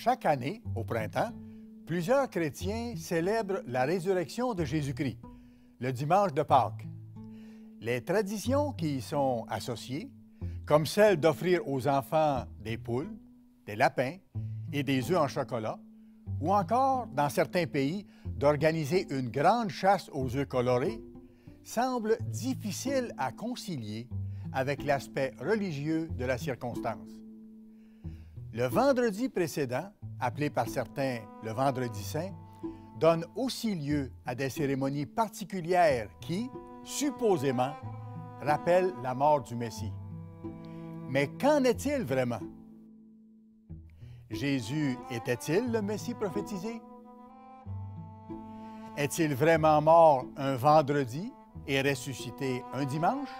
Chaque année, au printemps, plusieurs chrétiens célèbrent la résurrection de Jésus-Christ, le dimanche de Pâques. Les traditions qui y sont associées, comme celle d'offrir aux enfants des poules, des lapins et des œufs en chocolat, ou encore, dans certains pays, d'organiser une grande chasse aux œufs colorés, semblent difficiles à concilier avec l'aspect religieux de la circonstance. Le vendredi précédent, appelé par certains le vendredi saint, donne aussi lieu à des cérémonies particulières qui, supposément, rappellent la mort du Messie. Mais qu'en est-il vraiment? Jésus était-il le Messie prophétisé? Est-il vraiment mort un vendredi et ressuscité un dimanche?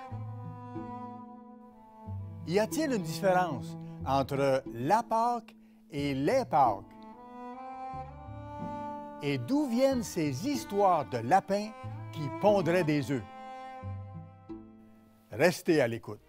Y a-t-il une différence entre la Pâque et les Pâques? Et d'où viennent ces histoires de lapins qui pondraient des œufs? Restez à l'écoute.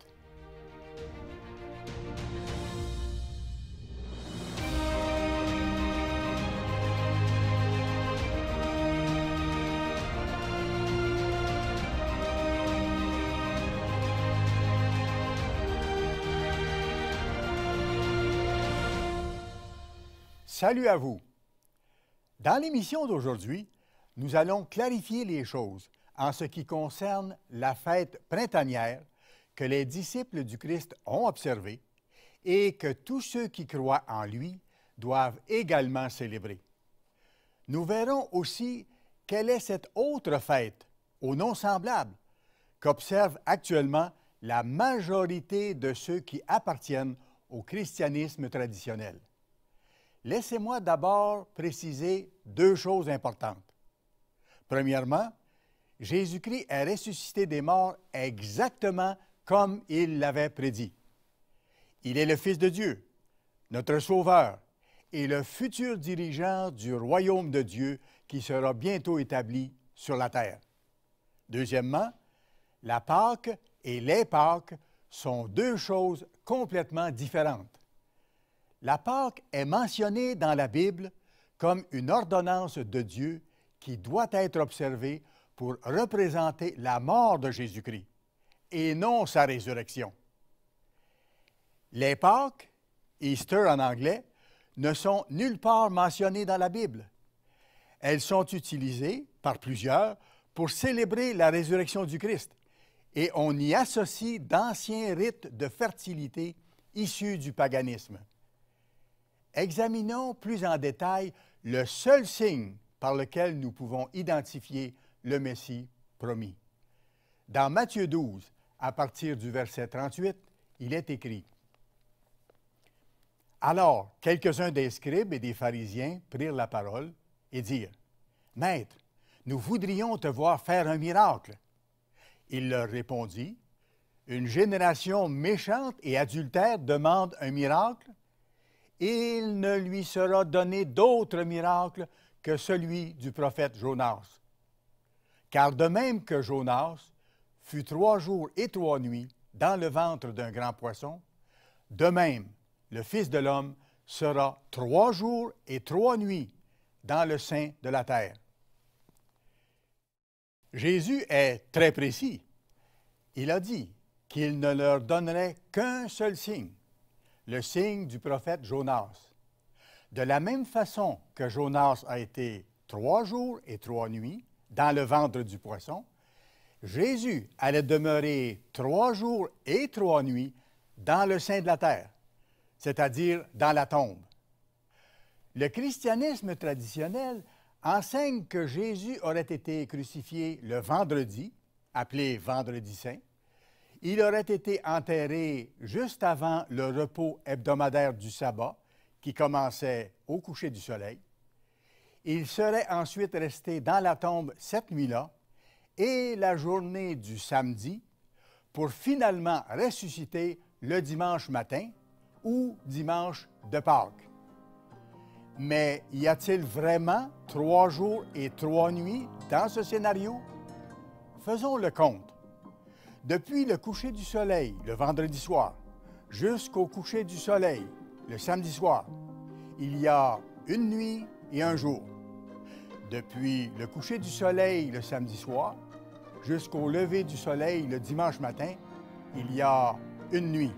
Salut à vous! Dans l'émission d'aujourd'hui, nous allons clarifier les choses en ce qui concerne la fête printanière que les disciples du Christ ont observée et que tous ceux qui croient en lui doivent également célébrer. Nous verrons aussi quelle est cette autre fête, au nom semblable, qu'observe actuellement la majorité de ceux qui appartiennent au christianisme traditionnel. Laissez-moi d'abord préciser deux choses importantes. Premièrement, Jésus-Christ est ressuscité des morts exactement comme il l'avait prédit. Il est le Fils de Dieu, notre Sauveur, et le futur dirigeant du royaume de Dieu qui sera bientôt établi sur la terre. Deuxièmement, la Pâque et les Pâques sont deux choses complètement différentes. La Pâque est mentionnée dans la Bible comme une ordonnance de Dieu qui doit être observée pour représenter la mort de Jésus-Christ et non sa résurrection. Les Pâques, Easter en anglais, ne sont nulle part mentionnées dans la Bible. Elles sont utilisées par plusieurs pour célébrer la résurrection du Christ et on y associe d'anciens rites de fertilité issus du paganisme. Examinons plus en détail le seul signe par lequel nous pouvons identifier le Messie promis. Dans Matthieu 12, à partir du verset 38, il est écrit: « Alors, quelques-uns des scribes et des pharisiens prirent la parole et dirent: « Maître, nous voudrions te voir faire un miracle. » Il leur répondit: « Une génération méchante et adultère demande un miracle. Il ne lui sera donné d'autre miracle que celui du prophète Jonas. Car de même que Jonas fut 3 jours et 3 nuits dans le ventre d'un grand poisson, de même le Fils de l'homme sera 3 jours et 3 nuits dans le sein de la terre. » Jésus est très précis. Il a dit qu'il ne leur donnerait qu'un seul signe, le signe du prophète Jonas. De la même façon que Jonas a été 3 jours et 3 nuits dans le ventre du poisson, Jésus allait demeurer 3 jours et 3 nuits dans le sein de la terre, c'est-à-dire dans la tombe. Le christianisme traditionnel enseigne que Jésus aurait été crucifié le vendredi, appelé Vendredi saint. Il aurait été enterré juste avant le repos hebdomadaire du sabbat, qui commençait au coucher du soleil. Il serait ensuite resté dans la tombe cette nuit-là et la journée du samedi pour finalement ressusciter le dimanche matin ou dimanche de Pâques. Mais y a-t-il vraiment 3 jours et 3 nuits dans ce scénario? Faisons le compte. Depuis le coucher du soleil, le vendredi soir, jusqu'au coucher du soleil, le samedi soir, il y a une nuit et un jour. Depuis le coucher du soleil le samedi soir jusqu'au lever du soleil le dimanche matin, il y a une nuit.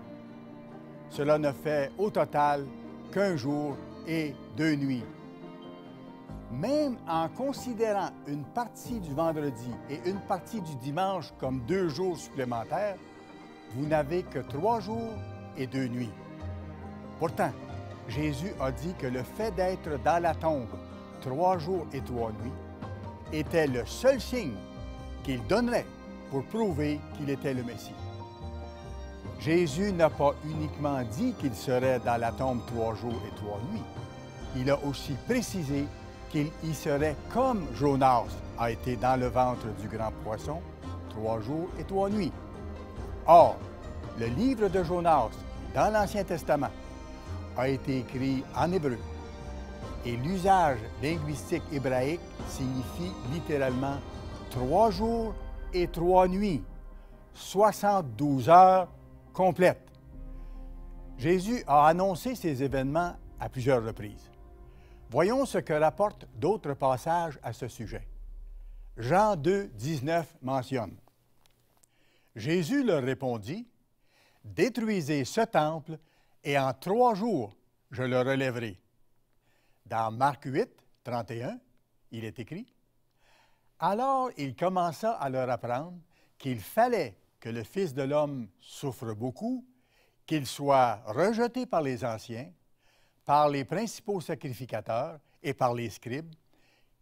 Cela ne fait au total qu'un jour et 2 nuits. Même en considérant une partie du vendredi et une partie du dimanche comme 2 jours supplémentaires, vous n'avez que 3 jours et 2 nuits. Pourtant, Jésus a dit que le fait d'être dans la tombe 3 jours et 3 nuits était le seul signe qu'il donnerait pour prouver qu'il était le Messie. Jésus n'a pas uniquement dit qu'il serait dans la tombe 3 jours et 3 nuits. Il a aussi précisé qu'il y serait comme Jonas a été dans le ventre du grand poisson 3 jours et 3 nuits. Or, le livre de Jonas dans l'Ancien Testament a été écrit en hébreu et l'usage linguistique hébraïque signifie littéralement 3 jours et 3 nuits, 72 heures complètes. Jésus a annoncé ces événements à plusieurs reprises. Voyons ce que rapportent d'autres passages à ce sujet. Jean 2, 19 mentionne: Jésus leur répondit: « Détruisez ce temple, et en 3 jours, je le relèverai. » Dans Marc 8, 31, il est écrit: « Alors il commença à leur apprendre qu'il fallait que le Fils de l'homme souffre beaucoup, qu'il soit rejeté par les anciens, par les principaux sacrificateurs et par les scribes,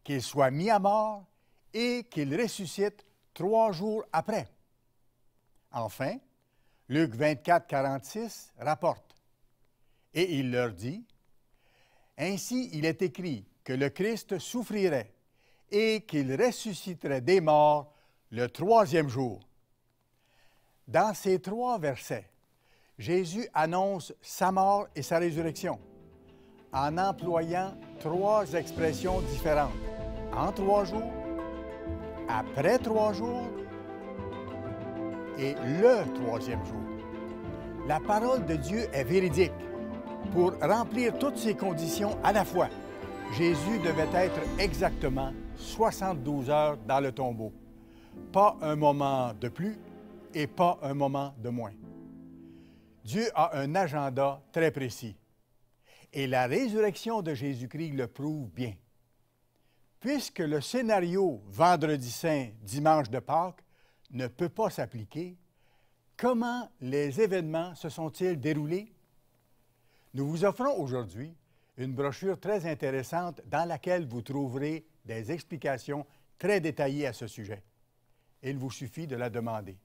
qu'il soit mis à mort et qu'il ressuscite 3 jours après. » Enfin, Luc 24, 46 rapporte: « Et il leur dit: Ainsi il est écrit que le Christ souffrirait et qu'il ressusciterait des morts le 3e jour. » Dans ces 3 versets, Jésus annonce sa mort et sa résurrection en employant 3 expressions différentes: en 3 jours, après 3 jours et le 3e jour. La parole de Dieu est véridique. Pour remplir toutes ces conditions à la fois, Jésus devait être exactement 72 heures dans le tombeau. Pas un moment de plus et pas un moment de moins. Dieu a un agenda très précis. Et la résurrection de Jésus-Christ le prouve bien. Puisque le scénario Vendredi saint, dimanche de Pâques ne peut pas s'appliquer, comment les événements se sont-ils déroulés? Nous vous offrons aujourd'hui une brochure très intéressante dans laquelle vous trouverez des explications très détaillées à ce sujet. Il vous suffit de la demander.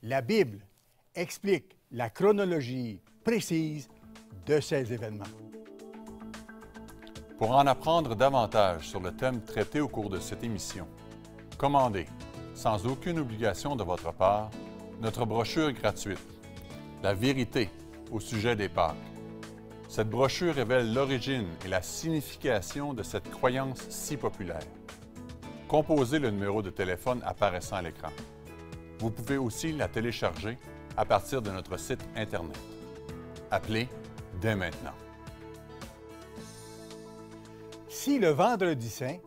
La Bible explique la chronologie précise de ces événements. Pour en apprendre davantage sur le thème traité au cours de cette émission, commandez, sans aucune obligation de votre part, notre brochure gratuite « La vérité au sujet des Pâques ». Cette brochure révèle l'origine et la signification de cette croyance si populaire. Composez le numéro de téléphone apparaissant à l'écran. Vous pouvez aussi la télécharger à partir de notre site Internet. Appelez dès maintenant. Si le Vendredi saint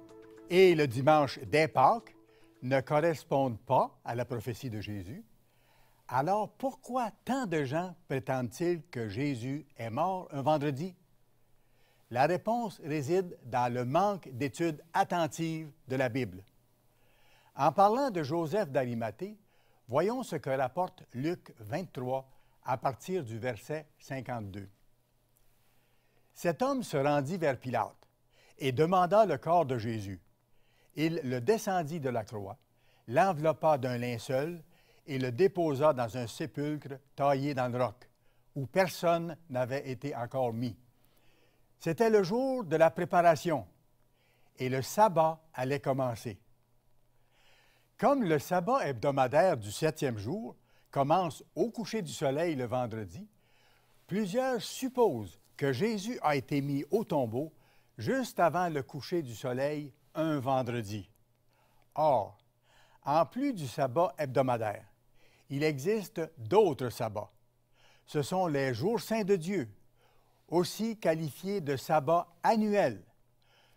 et le dimanche des Pâques ne correspondent pas à la prophétie de Jésus, alors pourquoi tant de gens prétendent-ils que Jésus est mort un vendredi? La réponse réside dans le manque d'études attentives de la Bible. En parlant de Joseph d'Arimathée, voyons ce que rapporte Luc 23 à partir du verset 52. Cet homme se rendit vers Pilate et demanda le corps de Jésus. Il le descendit de la croix, l'enveloppa d'un linceul et le déposa dans un sépulcre taillé dans le roc, où personne n'avait été encore mis. C'était le jour de la préparation, et le sabbat allait commencer. Comme le sabbat hebdomadaire du 7e jour commence au coucher du soleil le vendredi, plusieurs supposent que Jésus a été mis au tombeau juste avant le coucher du soleil un vendredi. Or, en plus du sabbat hebdomadaire, il existe d'autres sabbats. Ce sont les jours saints de Dieu, aussi qualifiés de sabbats annuels.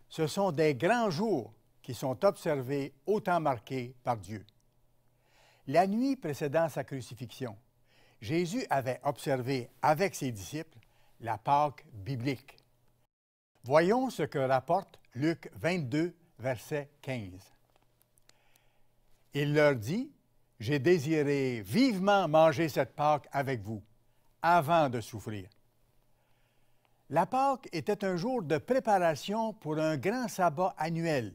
Ce sont des grands jours qui sont observés au temps marqué par Dieu. La nuit précédant sa crucifixion, Jésus avait observé avec ses disciples la Pâque biblique. Voyons ce que rapporte Luc 22, verset 15. Il leur dit, « J'ai désiré vivement manger cette Pâque avec vous, avant de souffrir. » La Pâque était un jour de préparation pour un grand sabbat annuel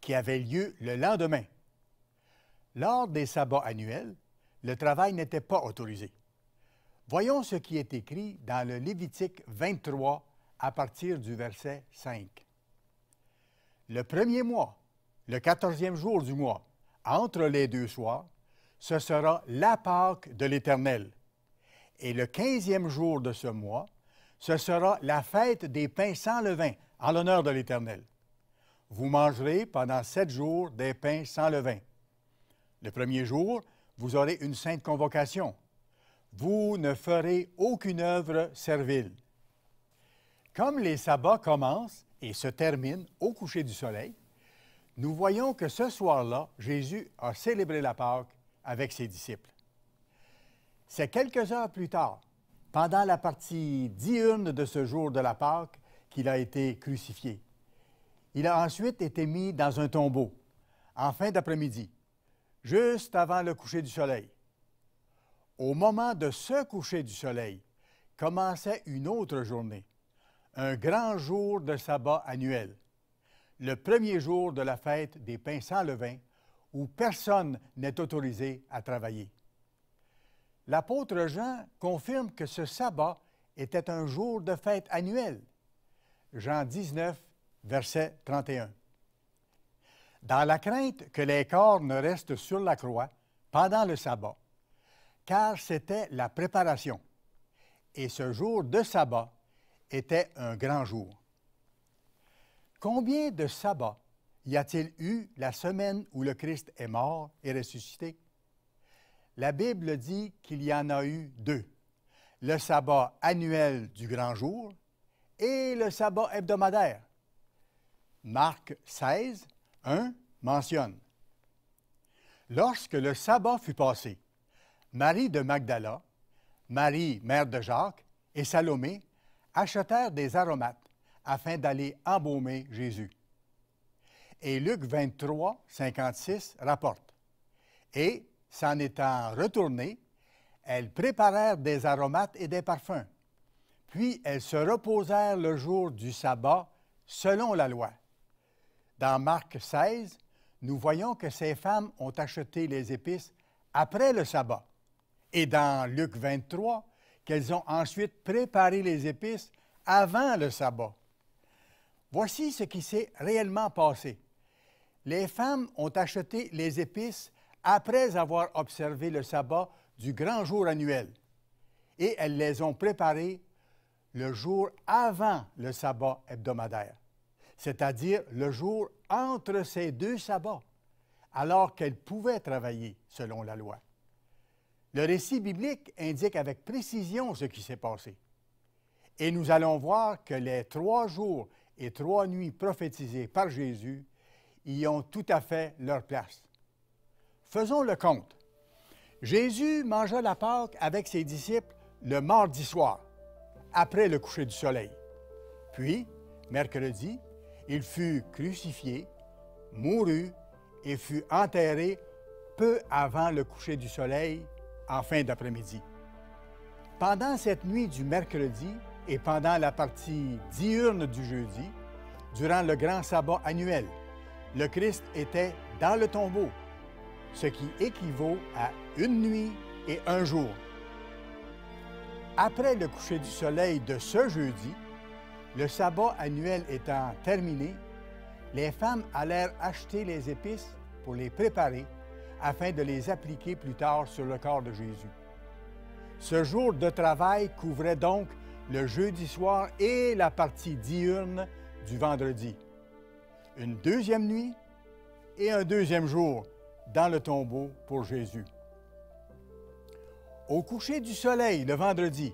qui avait lieu le lendemain. Lors des sabbats annuels, le travail n'était pas autorisé. Voyons ce qui est écrit dans le Lévitique 23 à partir du verset 5. Le premier mois, le 14e jour du mois, entre les deux soirs, ce sera la Pâque de l'Éternel. Et le 15e jour de ce mois, ce sera la fête des pains sans levain, en l'honneur de l'Éternel. Vous mangerez pendant 7 jours des pains sans levain. Le premier jour, vous aurez une sainte convocation. Vous ne ferez aucune œuvre servile. Comme les sabbats commencent et se terminent au coucher du soleil, nous voyons que ce soir-là, Jésus a célébré la Pâque avec ses disciples. C'est quelques heures plus tard, pendant la partie diurne de ce jour de la Pâque, qu'il a été crucifié. Il a ensuite été mis dans un tombeau, en fin d'après-midi, juste avant le coucher du soleil. Au moment de ce coucher du soleil, commençait une autre journée, un grand jour de sabbat annuel, le premier jour de la fête des pains sans levain, où personne n'est autorisé à travailler. L'apôtre Jean confirme que ce sabbat était un jour de fête annuel. Jean 19, verset 31. Dans la crainte que les corps ne restent sur la croix pendant le sabbat, car c'était la préparation, et ce jour de sabbat était un grand jour. Combien de sabbats y a-t-il eu la semaine où le Christ est mort et ressuscité? La Bible dit qu'il y en a eu 2, le sabbat annuel du grand jour et le sabbat hebdomadaire. Marc 16, 1 mentionne. Lorsque le sabbat fut passé, Marie de Magdala, Marie, mère de Jacques, et Salomé achetèrent des aromates afin d'aller embaumer Jésus. Et Luc 23, 56 rapporte. Et, s'en étant retournées, elles préparèrent des aromates et des parfums. Puis elles se reposèrent le jour du sabbat selon la loi. Dans Marc 16, nous voyons que ces femmes ont acheté les épices après le sabbat. Et dans Luc 23, qu'elles ont ensuite préparé les épices avant le sabbat. Voici ce qui s'est réellement passé. Les femmes ont acheté les épices après avoir observé le sabbat du grand jour annuel, et elles les ont préparées le jour avant le sabbat hebdomadaire, c'est-à-dire le jour entre ces 2 sabbats, alors qu'elles pouvaient travailler selon la loi. Le récit biblique indique avec précision ce qui s'est passé. Et nous allons voir que les 3 jours et 3 nuits prophétisés par Jésus y ont tout à fait leur place. Faisons le compte. Jésus mangea la Pâque avec ses disciples le mardi soir, après le coucher du soleil. Puis, mercredi, il fut crucifié, mourut et fut enterré peu avant le coucher du soleil, en fin d'après-midi. Pendant cette nuit du mercredi et pendant la partie diurne du jeudi, durant le grand sabbat annuel, le Christ était dans le tombeau, ce qui équivaut à 1 nuit et 1 jour. Après le coucher du soleil de ce jeudi, le sabbat annuel étant terminé, les femmes allèrent acheter les épices pour les préparer afin de les appliquer plus tard sur le corps de Jésus. Ce jour de travail couvrait donc le jeudi soir et la partie diurne du vendredi. Une 2e nuit et un 2e jour dans le tombeau pour Jésus. Au coucher du soleil le vendredi,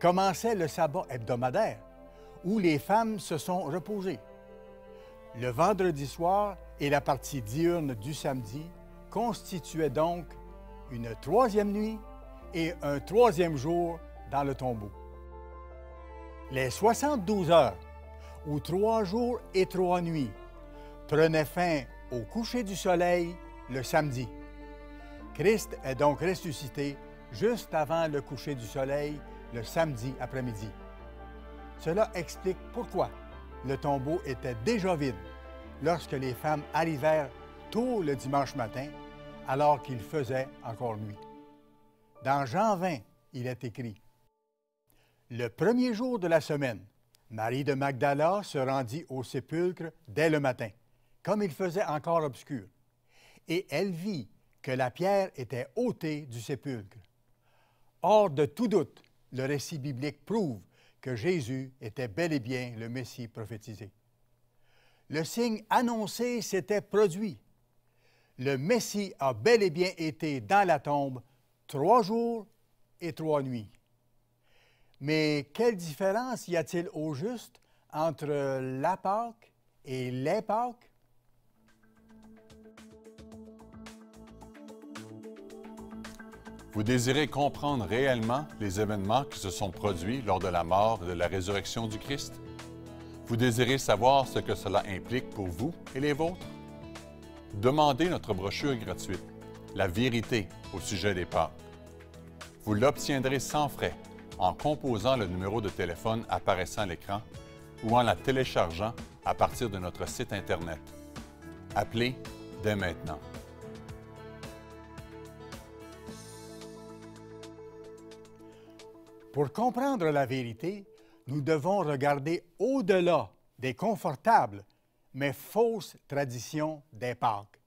commençait le sabbat hebdomadaire, où les femmes se sont reposées. Le vendredi soir et la partie diurne du samedi constituaient donc une troisième nuit et un troisième jour dans le tombeau. Les 72 heures, ou 3 jours et 3 nuits, prenaient fin au coucher du soleil le samedi. Christ est donc ressuscité juste avant le coucher du soleil le samedi après-midi. Cela explique pourquoi le tombeau était déjà vide lorsque les femmes arrivèrent tôt le dimanche matin, alors qu'il faisait encore nuit. Dans Jean 20, il est écrit: « Le premier jour de la semaine, Marie de Magdala se rendit au sépulcre dès le matin, comme il faisait encore obscur, et elle vit que la pierre était ôtée du sépulcre. Hors de tout doute, le récit biblique prouve que Jésus était bel et bien le Messie prophétisé. Le signe annoncé s'était produit. Le Messie a bel et bien été dans la tombe 3 jours et 3 nuits. Mais quelle différence y a-t-il au juste entre la Pâque et les Pâques? Vous désirez comprendre réellement les événements qui se sont produits lors de la mort et de la résurrection du Christ? Vous désirez savoir ce que cela implique pour vous et les vôtres? Demandez notre brochure gratuite, La vérité au sujet des Pâques. Vous l'obtiendrez sans frais en composant le numéro de téléphone apparaissant à l'écran ou en la téléchargeant à partir de notre site Internet. Appelez dès maintenant. Pour comprendre la vérité, nous devons regarder au-delà des confortables mais fausses traditions des Pâques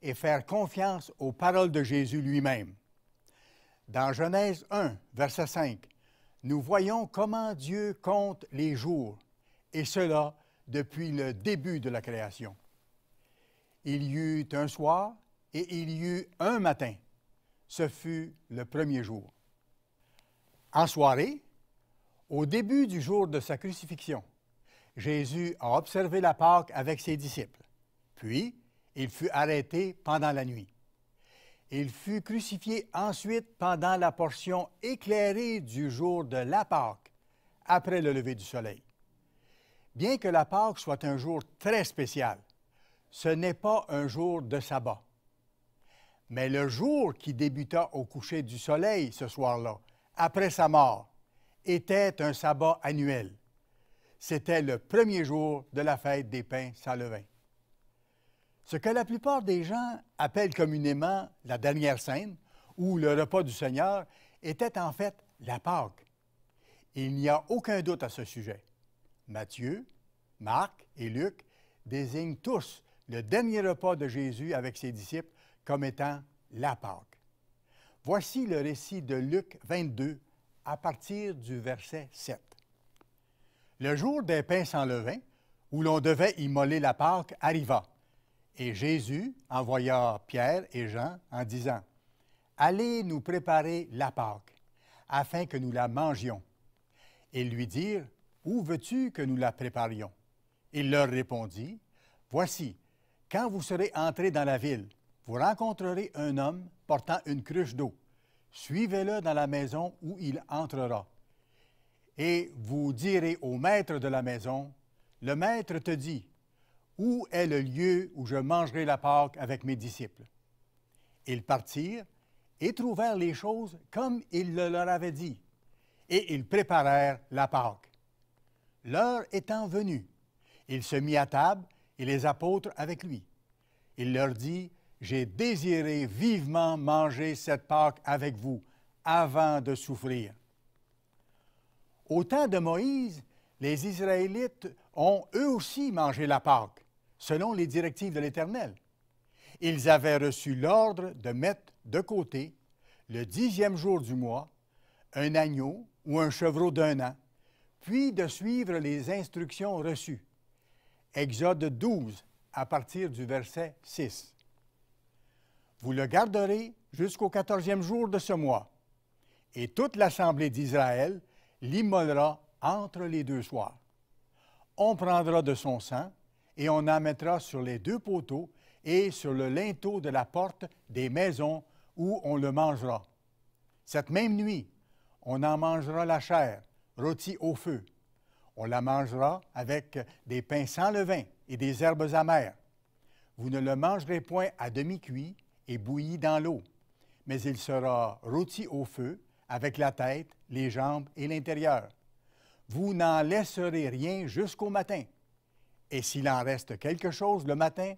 et faire confiance aux paroles de Jésus lui-même. Dans Genèse 1, verset 5, nous voyons comment Dieu compte les jours, et cela depuis le début de la création. Il y eut un soir et il y eut un matin. Ce fut le premier jour. En soirée, au début du jour de sa crucifixion, Jésus a observé la Pâque avec ses disciples. Puis, il fut arrêté pendant la nuit. Il fut crucifié ensuite pendant la portion éclairée du jour de la Pâque, après le lever du soleil. Bien que la Pâque soit un jour très spécial, ce n'est pas un jour de sabbat. Mais le jour qui débuta au coucher du soleil ce soir-là, après sa mort, était un sabbat annuel. C'était le premier jour de la fête des pains sans levain. Ce que la plupart des gens appellent communément la dernière cène ou le repas du Seigneur était en fait la Pâque. Il n'y a aucun doute à ce sujet. Matthieu, Marc et Luc désignent tous le dernier repas de Jésus avec ses disciples comme étant la Pâque. Voici le récit de Luc 22 à partir du verset 7. Le jour des pains sans levain, où l'on devait immoler la Pâque, arriva. Et Jésus envoya Pierre et Jean en disant: « Allez nous préparer la Pâque, afin que nous la mangions. » Ils lui dirent: « Où veux-tu que nous la préparions? » Il leur répondit: « Voici, quand vous serez entrés dans la ville, vous rencontrerez un homme portant une cruche d'eau. Suivez-le dans la maison où il entrera. Et vous direz au maître de la maison: Le maître te dit: Où est le lieu où je mangerai la Pâque avec mes disciples? Ils partirent et trouvèrent les choses comme il le leur avait dit, et ils préparèrent la Pâque. L'heure étant venue, il se mit à table et les apôtres avec lui. Il leur dit: J'ai désiré vivement manger cette Pâque avec vous avant de souffrir. Au temps de Moïse, les Israélites ont eux aussi mangé la Pâque, selon les directives de l'Éternel. Ils avaient reçu l'ordre de mettre de côté, le 10e jour du mois, un agneau ou un chevreau d'1 an, puis de suivre les instructions reçues. Exode 12, à partir du verset 6. Vous le garderez jusqu'au 14e jour de ce mois. Et toute l'assemblée d'Israël l'immolera entre les deux soirs. On prendra de son sang et on en mettra sur les deux poteaux et sur le linteau de la porte des maisons où on le mangera. Cette même nuit, on en mangera la chair, rôtie au feu. On la mangera avec des pains sans levain et des herbes amères. Vous ne le mangerez point à demi-cuit et bouilli dans l'eau, mais il sera rôti au feu avec la tête, les jambes et l'intérieur. Vous n'en laisserez rien jusqu'au matin. Et s'il en reste quelque chose le matin,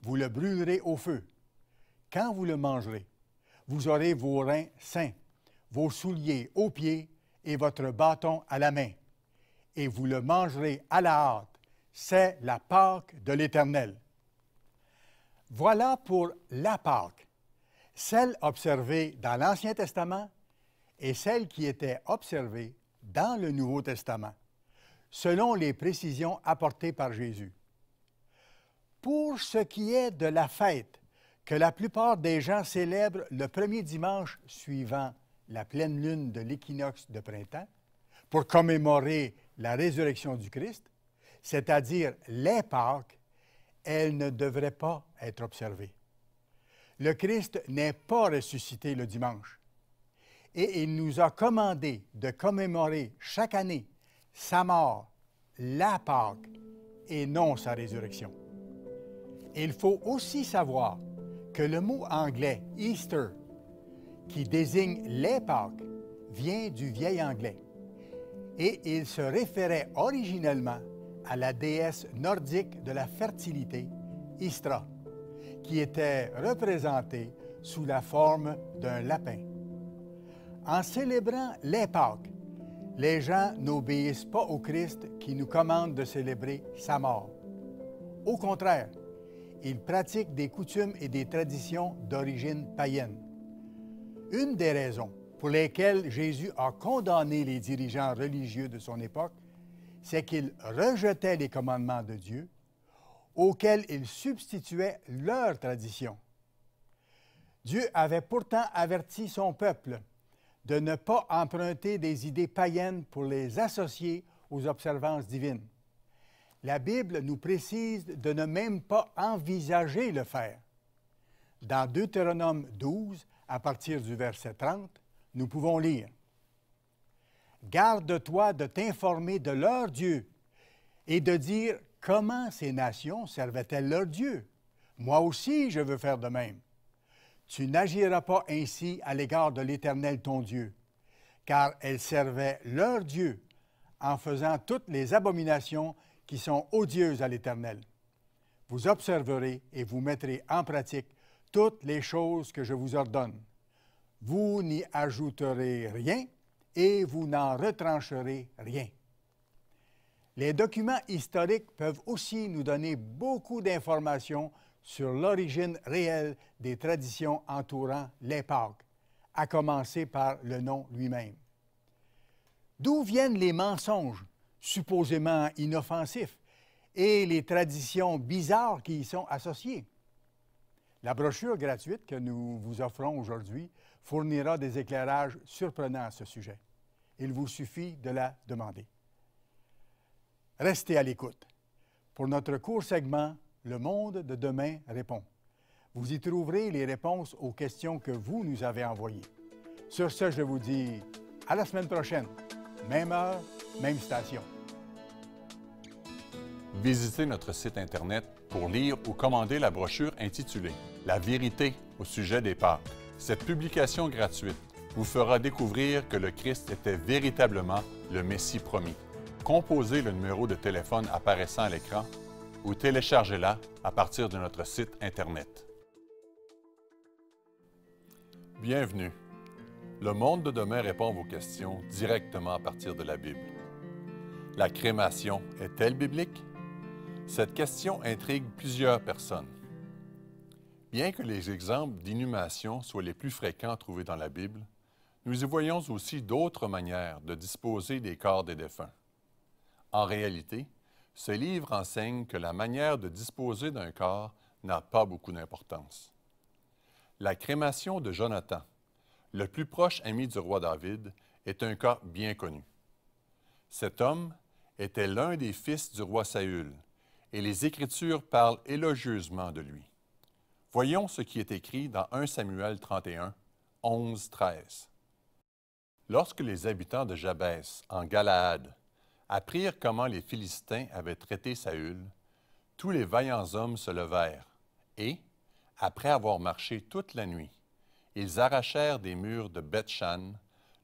vous le brûlerez au feu. Quand vous le mangerez, vous aurez vos reins sains, vos souliers aux pieds et votre bâton à la main. Et vous le mangerez à la hâte. C'est la Pâque de l'Éternel. Voilà pour la Pâque, celle observée dans l'Ancien Testament et celle qui était observée dans le Nouveau Testament, selon les précisions apportées par Jésus. Pour ce qui est de la fête que la plupart des gens célèbrent le premier dimanche suivant la pleine lune de l'équinoxe de printemps, pour commémorer la résurrection du Christ, c'est-à-dire les Pâques, elle ne devrait pas être observée. Le Christ n'est pas ressuscité le dimanche et il nous a commandé de commémorer chaque année sa mort, la Pâque, et non sa résurrection. Il faut aussi savoir que le mot anglais « Easter », qui désigne les Pâques, vient du vieil anglais et il se référait originellement à la déesse nordique de la fertilité, Istra, qui était représentée sous la forme d'un lapin. En célébrant les Pâques, les gens n'obéissent pas au Christ qui nous commande de célébrer sa mort. Au contraire, ils pratiquent des coutumes et des traditions d'origine païenne. Une des raisons pour lesquelles Jésus a condamné les dirigeants religieux de son époque, c'est qu'ils rejetaient les commandements de Dieu, auxquels ils substituaient leurs traditions. Dieu avait pourtant averti son peuple de ne pas emprunter des idées païennes pour les associer aux observances divines. La Bible nous précise de ne même pas envisager le faire. Dans Deutéronome 12, à partir du verset 30, nous pouvons lire « Garde-toi de t'informer de leur Dieu et de dire comment ces nations servaient-elles leur Dieu. Moi aussi, je veux faire de même. Tu n'agiras pas ainsi à l'égard de l'Éternel ton Dieu, car elles servaient leur Dieu en faisant toutes les abominations qui sont odieuses à l'Éternel. Vous observerez et vous mettrez en pratique toutes les choses que je vous ordonne. Vous n'y ajouterez rien et vous n'en retrancherez rien. » Les documents historiques peuvent aussi nous donner beaucoup d'informations sur l'origine réelle des traditions entourant les Pâques, à commencer par le nom lui-même. D'où viennent les mensonges, supposément inoffensifs, et les traditions bizarres qui y sont associées? La brochure gratuite que nous vous offrons aujourd'hui fournira des éclairages surprenants à ce sujet. Il vous suffit de la demander. Restez à l'écoute. Pour notre court segment, Le monde de demain répond. Vous y trouverez les réponses aux questions que vous nous avez envoyées. Sur ce, je vous dis à la semaine prochaine. Même heure, même station. Visitez notre site Internet pour lire ou commander la brochure intitulée « La vérité au sujet des Pâques ». Cette publication gratuite vous fera découvrir que le Christ était véritablement le Messie promis. Composez le numéro de téléphone apparaissant à l'écran ou téléchargez-la à partir de notre site Internet. Bienvenue. Le monde de demain répond à vos questions directement à partir de la Bible. La crémation est-elle biblique? Cette question intrigue plusieurs personnes. Bien que les exemples d'inhumation soient les plus fréquents trouvés dans la Bible, nous y voyons aussi d'autres manières de disposer des corps des défunts. En réalité, ce livre enseigne que la manière de disposer d'un corps n'a pas beaucoup d'importance. La crémation de Jonathan, le plus proche ami du roi David, est un cas bien connu. Cet homme était l'un des fils du roi Saül, et les Écritures parlent élogieusement de lui. Voyons ce qui est écrit dans 1 Samuel 31, 11-13. Lorsque les habitants de Jabès, en Galaad, apprirent comment les Philistins avaient traité Saül, tous les vaillants hommes se levèrent et, après avoir marché toute la nuit, ils arrachèrent des murs de Beth-Shan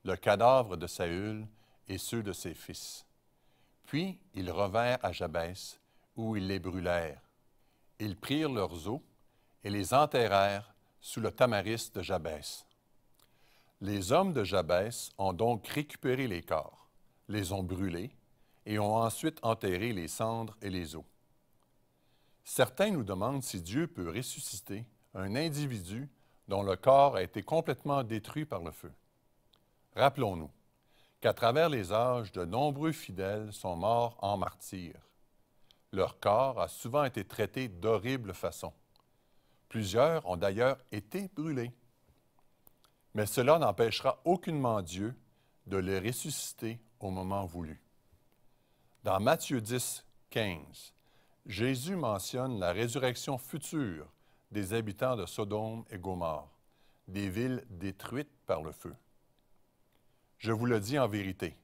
le cadavre de Saül et ceux de ses fils. Puis ils revinrent à Jabès, où ils les brûlèrent. Ils prirent leurs os et les enterrèrent sous le tamaris de Jabès. Les hommes de Jabès ont donc récupéré les corps, les ont brûlés et ont ensuite enterré les cendres et les os. Certains nous demandent si Dieu peut ressusciter un individu dont le corps a été complètement détruit par le feu. Rappelons-nous qu'à travers les âges, de nombreux fidèles sont morts en martyrs. Leur corps a souvent été traité d'horribles façons. Plusieurs ont d'ailleurs été brûlés. Mais cela n'empêchera aucunement Dieu de les ressusciter au moment voulu. Dans Matthieu 10, 15, Jésus mentionne la résurrection future des habitants de Sodome et Gomorrhe, des villes détruites par le feu. Je vous le dis en vérité,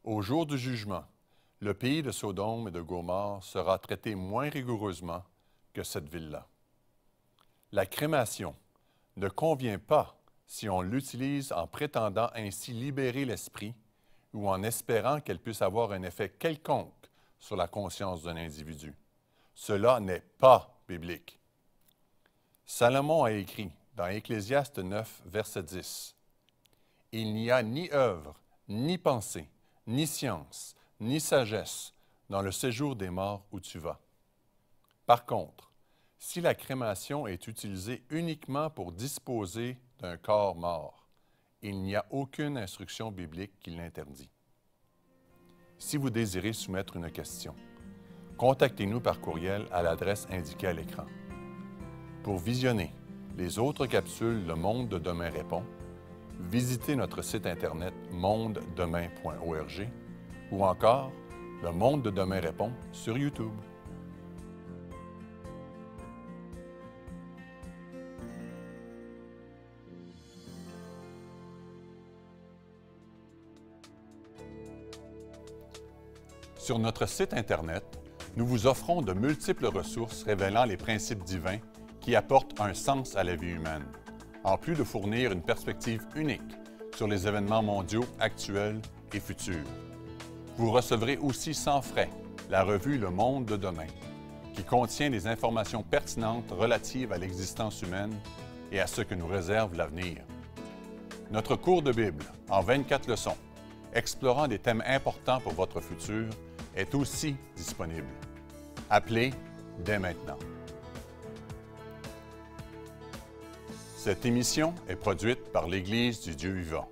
au jour du jugement, le pays de Sodome et de Gomorrhe sera traité moins rigoureusement que cette ville-là. La crémation ne convient pas si on l'utilise en prétendant ainsi libérer l'esprit ou en espérant qu'elle puisse avoir un effet quelconque sur la conscience d'un individu. Cela n'est pas biblique. Salomon a écrit dans Ecclésiaste 9, verset 10, « Il n'y a ni œuvre, ni pensée, ni science, ni sagesse dans le séjour des morts où tu vas. » Par contre, si la crémation est utilisée uniquement pour disposer d'un corps mort, il n'y a aucune instruction biblique qui l'interdit. Si vous désirez soumettre une question, contactez-nous par courriel à l'adresse indiquée à l'écran. Pour visionner les autres capsules Le Monde de demain répond, visitez notre site Internet mondedemain.org ou encore Le Monde de demain répond sur YouTube. Sur notre site Internet, nous vous offrons de multiples ressources révélant les principes divins qui apportent un sens à la vie humaine, en plus de fournir une perspective unique sur les événements mondiaux actuels et futurs. Vous recevrez aussi sans frais la revue Le Monde de demain, qui contient des informations pertinentes relatives à l'existence humaine et à ce que nous réserve l'avenir. Notre cours de Bible, en 24 leçons, explorant des thèmes importants pour votre futur, est aussi disponible. Appelez dès maintenant. Cette émission est produite par l'Église du Dieu vivant.